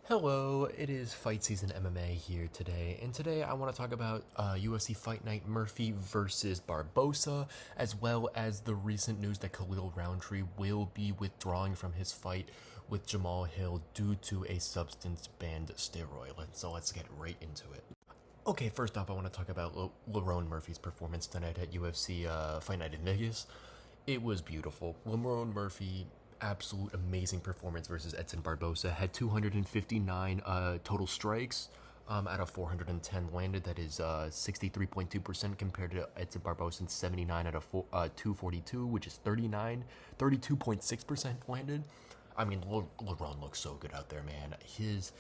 Hello, it is Fight Season MMA here today, and today I want to talk about UFC Fight Night Murphy versus Barbosa, as well as the recent news that Khalil Rountree will be withdrawing from his fight with Jamal Hill due to a substance-banned steroid. So let's get right into it. Okay, first off, I want to talk about Lerone Murphy's performance tonight at UFC Fight Night in Vegas. It was beautiful. Lerone Murphy, absolute amazing performance versus Edson Barbosa. Had 259 total strikes out of 410 landed. That is 63.2% compared to Edson Barbosa's 79 out of 242, which is 32.6% landed. I mean, Lerone looks so good out there, man. His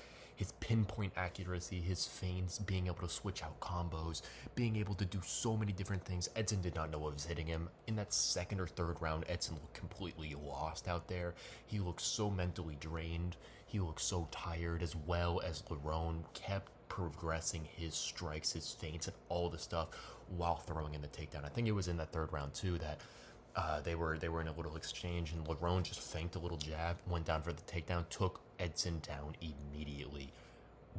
pinpoint accuracy, his feints, being able to switch out combos, being able to do so many different things. Edson did not know what was hitting him. In that second or third round, Edson looked completely lost out there. He looked so mentally drained. He looked so tired, as well as Lerone kept progressing his strikes, his feints, and all the stuff while throwing in the takedown. I think it was in that third round too that they were in a little exchange, and Lerone just feint a little jab, went down for the takedown, took Edson down immediately.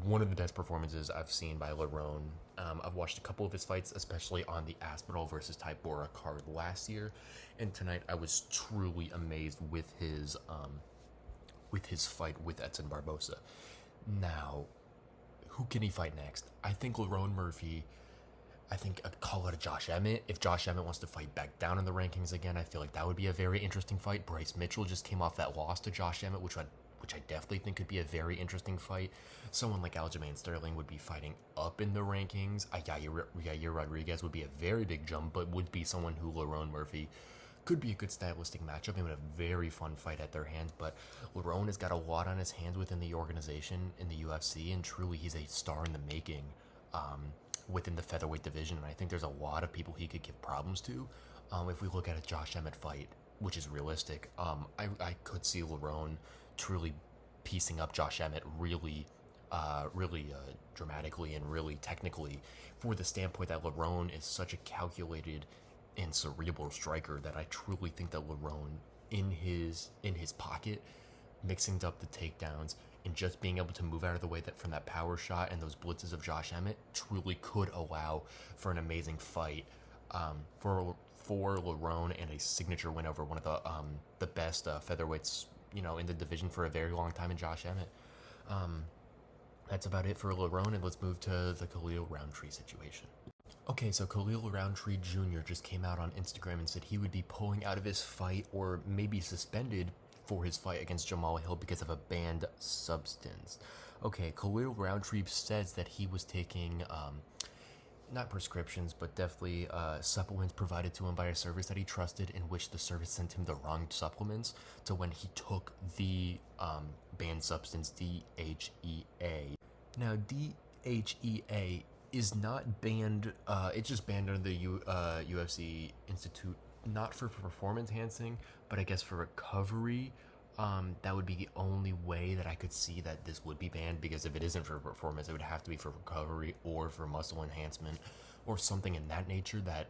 One of the best performances I've seen by Lerone. I've watched a couple of his fights, especially on the Aspinall versus Tybura card last year, and tonight I was truly amazed with his fight with Edson Barbosa. Now, who can he fight next? I think Lerone Murphy. I think I'd call it a Josh Emmett. If Josh Emmett wants to fight back down in the rankings again, I feel like that would be a very interesting fight. Bryce Mitchell just came off that loss to Josh Emmett, which I definitely think could be a very interesting fight. Someone like Aljamain Sterling would be fighting up in the rankings. Yair Rodriguez would be a very big jump, but would be someone who Lerone Murphy could be a good stylistic matchup and a very fun fight at their hands. But Lerone has got a lot on his hands within the organization in the UFC, and truly he's a star in the making. Within the featherweight division, and I think there's a lot of people he could give problems to. If we look at a Josh Emmett fight, which is realistic, I could see Lerone truly piecing up Josh Emmett really dramatically and really technically, for the standpoint that Lerone is such a calculated and cerebral striker that I truly think that Lerone in his pocket, mixing up the takedowns and just being able to move out of the way that from that power shot and those blitzes of Josh Emmett truly could allow for an amazing fight for Lerone, and a signature win over one of the best featherweights in the division for a very long time in Josh Emmett. That's about it for Lerone, and let's move to the Khalil Rountree situation. Okay, so Khalil Rountree Jr. just came out on Instagram and said he would be pulling out of his fight, or maybe suspended for his fight against Jamal Hill because of a banned substance. Okay, Khalil Rountree says that he was taking, not prescriptions, but definitely supplements provided to him by a service that he trusted, in which the service sent him the wrong supplements to when he took the banned substance DHEA. Now, DHEA is not banned, it's just banned under the UFC Institute, not for performance enhancing, but I guess for recovery. That would be the only way that I could see that this would be banned, because if it isn't for performance, it would have to be for recovery or for muscle enhancement or something in that nature that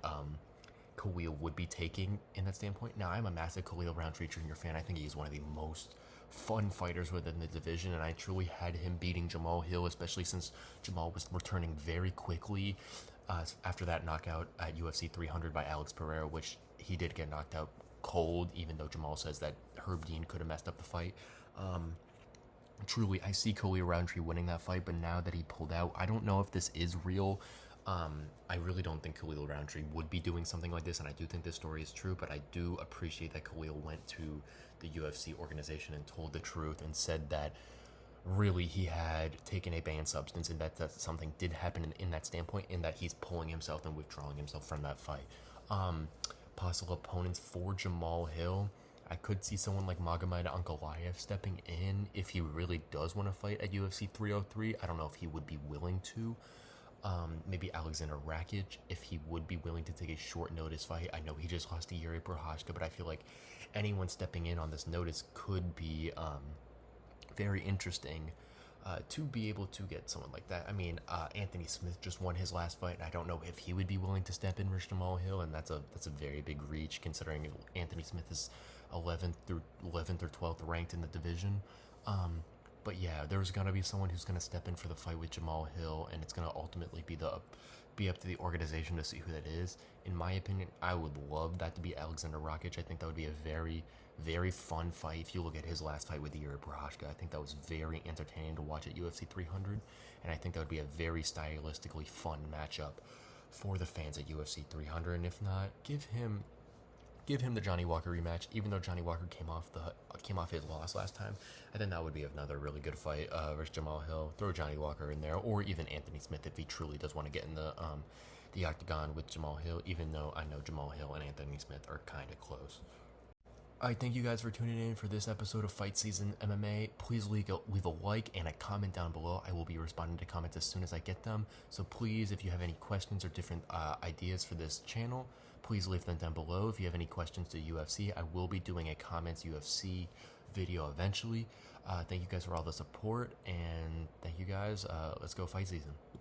Khalil would be taking in that standpoint. Now, I'm a massive Khalil Rountree Jr. fan. I think he's one of the most fun fighters within the division, and I truly had him beating Jamal Hill, especially since Jamal was returning very quickly after that knockout at UFC 300 by Alex Pereira, which he did get knocked out cold, even though Jamal says that Herb Dean could have messed up the fight. Truly, I see Khalil Rountree winning that fight, but now that he pulled out, I don't know if this is real. I really don't think Khalil Rountree would be doing something like this, and I do think this story is true, but I do appreciate that Khalil went to the UFC organization and told the truth and said that really he had taken a banned substance, and that something did happen in that standpoint, and that he's pulling himself and withdrawing himself from that fight. Possible opponents for Jamal Hill, I could see someone like Magomed Ankalaev stepping in if he really does want to fight at UFC 303. I don't know if he would be willing to. Maybe Alexander Rakic, if he would be willing to take a short notice fight. I know he just lost to Yuri Prochazka, but I feel like anyone stepping in on this notice could be very interesting to be able to get someone like that. I mean, Anthony Smith just won his last fight, and I don't know if he would be willing to step in for Jamal Hill, and that's a very big reach, considering Anthony Smith is 11th or 12th ranked in the division. But yeah, there's gonna be someone who's gonna step in for the fight with Jamal Hill, and it's gonna ultimately be up to the organization to see who that is. In my opinion, I would love that to be Alexander Rakic. I think that would be a very fun fight. If you look at his last fight with Yuri Prochazka, I think that was very entertaining to watch at UFC 300, and I think that would be a very stylistically fun matchup for the fans at UFC 300. And if not, give him the Johnny Walker rematch. Even though Johnny Walker came off his loss last time, I think that would be another really good fight versus Jamal Hill. Throw Johnny Walker in there, or even Anthony Smith if he truly does want to get in the octagon with Jamal Hill. Even though I know Jamal Hill and Anthony Smith are kind of close. I thank you guys for tuning in for this episode of Fight Season MMA. Please leave a like and a comment down below. I will be responding to comments as soon as I get them. So please, if you have any questions or different ideas for this channel, please leave them down below. If you have any questions to UFC, I will be doing a comments UFC video eventually. Thank you guys for all the support, and thank you guys. Let's go fight season.